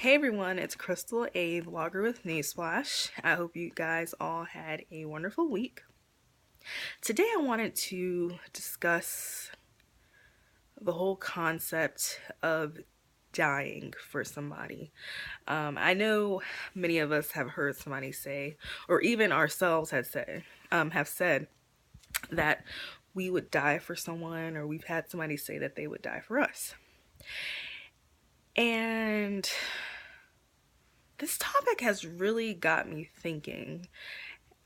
Hey everyone, it's Crystal, a vlogger with Newsflash. I hope you guys all had a wonderful week. Today I wanted to discuss the whole concept of dying for somebody. I know many of us have heard somebody say, or even ourselves have said that we would die for someone, or we've had somebody say that they would die for us. And this topic has really got me thinking.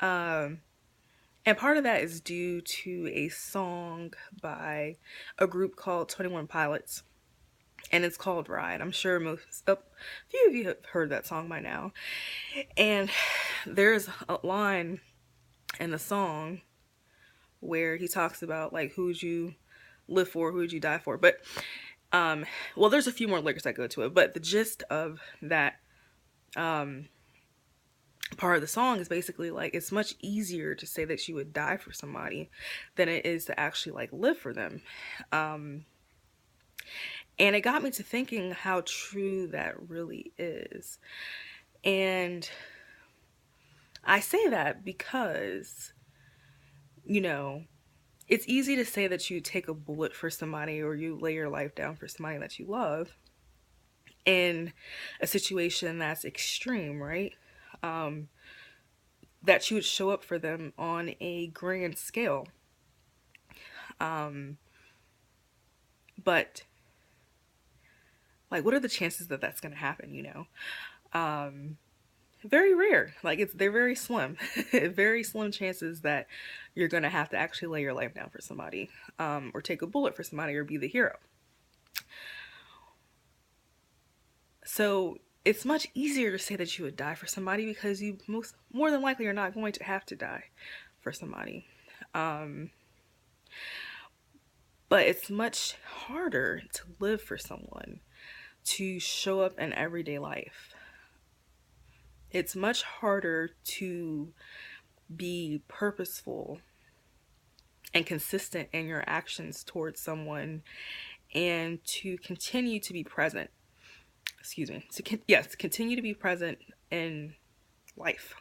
And part of that is due to a song by a group called 21 Pilots, and it's called Ride. I'm sure a few of you have heard that song by now. And there's a line in the song where he talks about, like, who would you live for, who would you die for? But, well, there's a few more lyrics that go to it, but the gist of that, part of the song is basically like, it's much easier to say that you would die for somebody than it is to actually like live for them. And it got me to thinking how true that really is. And I say that because, it's easy to say that you take a bullet for somebody or you lay your life down for somebody that you love in a situation that's extreme, right? That you would show up for them on a grand scale. But like, what are the chances that that's going to happen? Very rare. Like, they're very slim. Very slim chances that you're going to have to actually lay your life down for somebody, or take a bullet for somebody, or be the hero. So it's much easier to say that you would die for somebody because you more than likely are not going to have to die for somebody. But it's much harder to live for someone, to show up in everyday life. It's much harder to be purposeful and consistent in your actions towards someone, and to continue to be present. To continue to be present in life,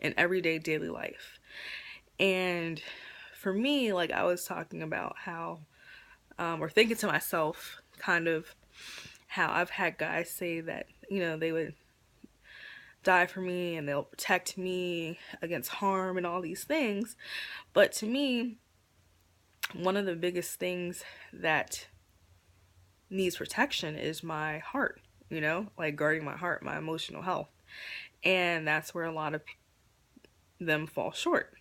in everyday daily life. And for me, like, I was talking about how, or thinking to myself, kind of how I've had guys say that, they would die for me and they'll protect me against harm and all these things. But to me, one of the biggest things that needs protection is my heart, like guarding my heart, my emotional health. And that's where a lot of them fall short.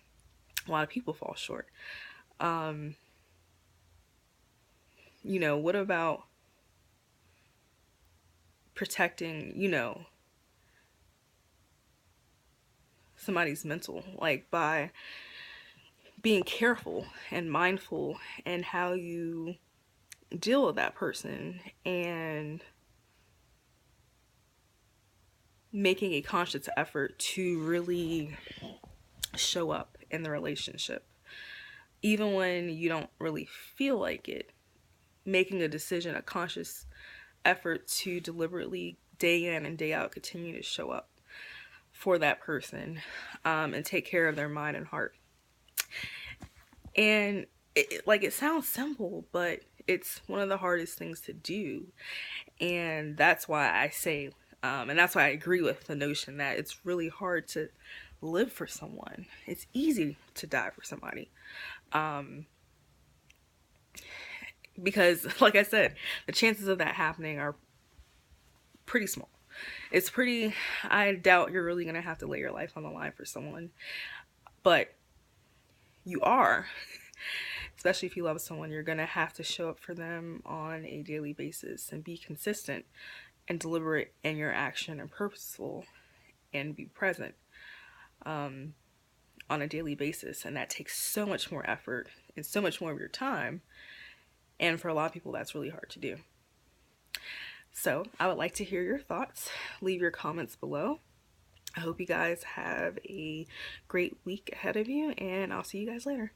A lot of people fall short. What about protecting, somebody's mental, like by being careful and mindful in how you deal with that person, and making a conscious effort to really show up in the relationship, even when you don't really feel like it. Making a decision, a conscious effort to deliberately, day in and day out, continue to show up for that person, and take care of their mind and heart. And it sounds simple, but it's one of the hardest things to do. And that's why I say, and that's why I agree with the notion that it's really hard to live for someone. It's easy to die for somebody. Because, like I said, the chances of that happening are pretty small. I doubt you're really going to have to lay your life on the line for someone. But you are. Especially if you love someone, you're going to have to show up for them on a daily basis and be consistent and deliberate in your action and purposeful and be present on a daily basis. And that takes so much more effort and so much more of your time. And for a lot of people, that's really hard to do. So I would like to hear your thoughts. Leave your comments below. I hope you guys have a great week ahead of you, and I'll see you guys later.